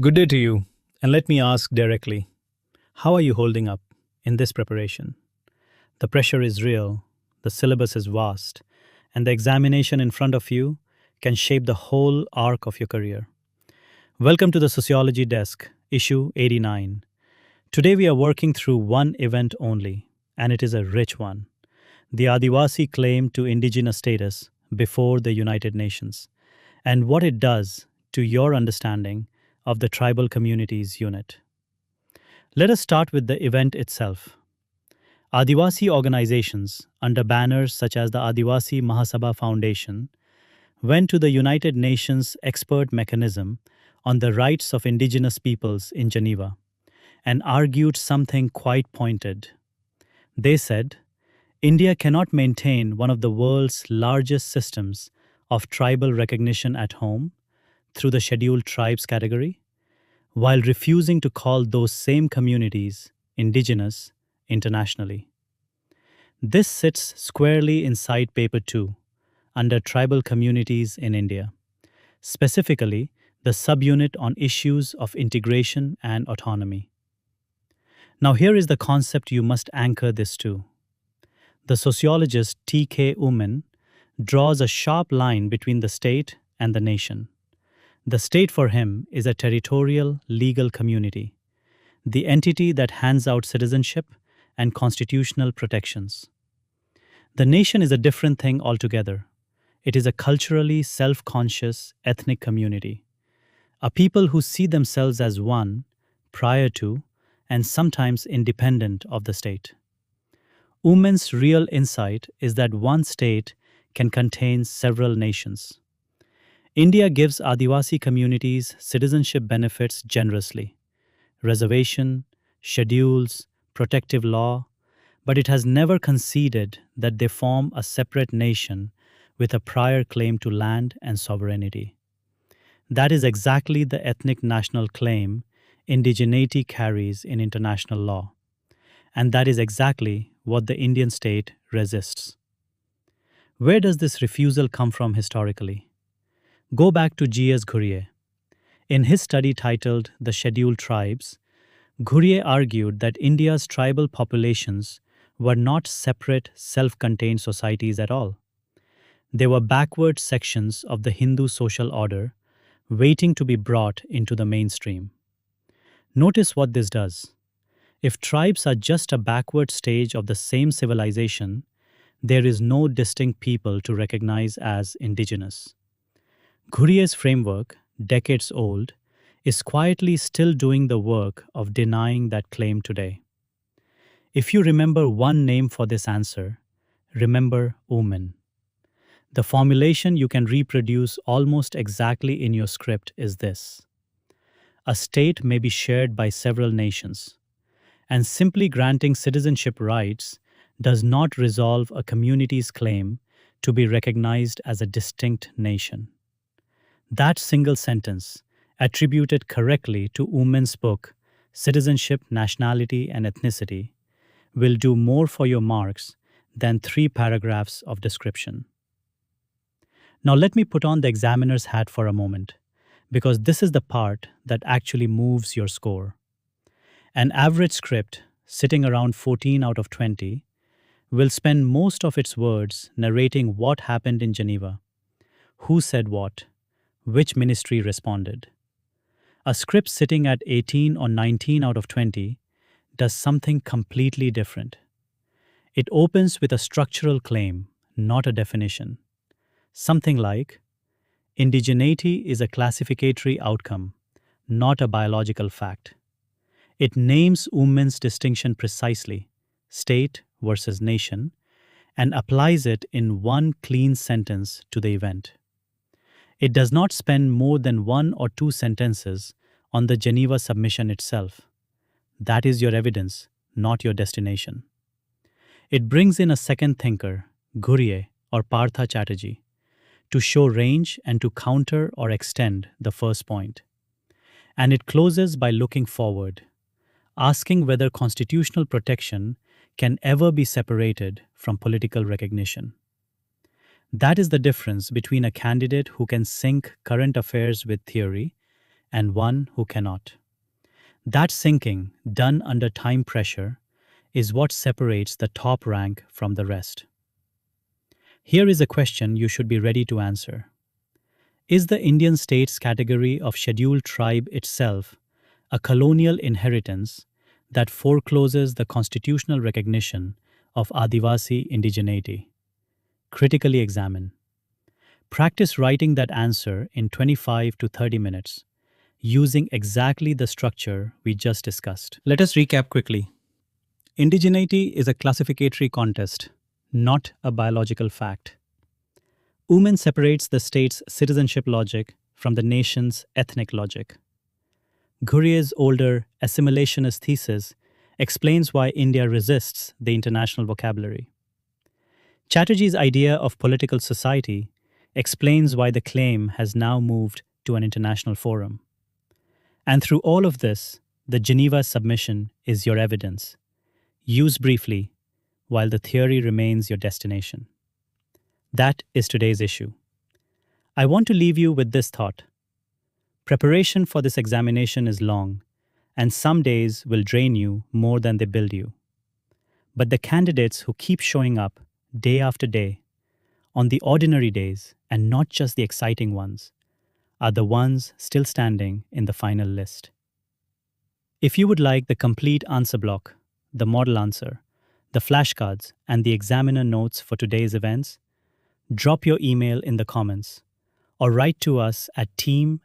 Good day to you, and let me ask directly, how are you holding up in this preparation? The pressure is real, the syllabus is vast, and the examination in front of you can shape the whole arc of your career. Welcome to the Sociology Desk, issue 89. Today we are working through one event only, and it is a rich one: the Adivasi claim to indigenous status before the United Nations, and what it does to your understanding of the tribal communities unit. Let us start with the event itself. Adivasi organizations, under banners such as the Adivasi Mahasabha Foundation, went to the United Nations expert mechanism on the rights of indigenous peoples in Geneva and argued something quite pointed. They said, India cannot maintain one of the world's largest systems of tribal recognition at home through the scheduled tribes category, while refusing to call those same communities indigenous internationally. This sits squarely inside Paper 2, under Tribal Communities in India, specifically the subunit on issues of integration and autonomy. Now, here is the concept you must anchor this to. The sociologist T.K. Oommen draws a sharp line between the state and the nation. The state for him is a territorial legal community, the entity that hands out citizenship and constitutional protections. The nation is a different thing altogether. It is a culturally self-conscious ethnic community, a people who see themselves as one, prior to, and sometimes independent of the state. Oommen's real insight is that one state can contain several nations. India gives Adivasi communities citizenship benefits generously: reservation, schedules, protective law, but it has never conceded that they form a separate nation with a prior claim to land and sovereignty. That is exactly the ethnic national claim indigeneity carries in international law, and that is exactly what the Indian state resists. Where does this refusal come from historically? Go back to G.S. Ghurye. In his study titled The Scheduled Tribes, Ghurye argued that India's tribal populations were not separate, self-contained societies at all. They were backward sections of the Hindu social order, waiting to be brought into the mainstream. Notice what this does. If tribes are just a backward stage of the same civilization, there is no distinct people to recognize as indigenous. Ghurye's framework, decades old, is quietly still doing the work of denying that claim today. If you remember one name for this answer, remember Oommen. The formulation you can reproduce almost exactly in your script is this: a state may be shared by several nations, and simply granting citizenship rights does not resolve a community's claim to be recognized as a distinct nation. That single sentence, attributed correctly to Oommen's book, Citizenship, Nationality, and Ethnicity, will do more for your marks than 3 paragraphs of description. Now let me put on the examiner's hat for a moment, because this is the part that actually moves your score. An average script, sitting around 14 out of 20, will spend most of its words narrating what happened in Geneva, who said what, which ministry responded. A script sitting at 18 or 19 out of 20 does something completely different. It opens with a structural claim, not a definition. Something like, indigeneity is a classificatory outcome, not a biological fact. It names Oommen's distinction precisely, state versus nation, and applies it in one clean sentence to the event. It does not spend more than 1 or 2 sentences on the Geneva submission itself. That is your evidence, not your destination. It brings in a second thinker, Ghurye or Partha Chatterjee, to show range and to counter or extend the first point. And it closes by looking forward, asking whether constitutional protection can ever be separated from political recognition. That is the difference between a candidate who can sync current affairs with theory and one who cannot. That sinking, done under time pressure, is what separates the top rank from the rest. Here is a question you should be ready to answer. Is the Indian state's category of scheduled tribe itself a colonial inheritance that forecloses the constitutional recognition of Adivasi Indigeneity? Critically examine. Practice writing that answer in 25 to 30 minutes, using exactly the structure we just discussed. Let us recap quickly. Indigeneity is a classificatory contest, not a biological fact. Oommen separates the state's citizenship logic from the nation's ethnic logic. Ghurye's older assimilationist thesis explains why India resists the international vocabulary. Chatterjee's idea of political society explains why the claim has now moved to an international forum. And through all of this, the Geneva submission is your evidence. Use briefly, while the theory remains your destination. That is today's issue. I want to leave you with this thought. Preparation for this examination is long, and some days will drain you more than they build you. But the candidates who keep showing up day after day, on the ordinary days and not just the exciting ones, are the ones still standing in the final list. If you would like the complete answer block, the model answer, the flashcards, and the examiner notes for today's events, drop your email in the comments or write to us at team@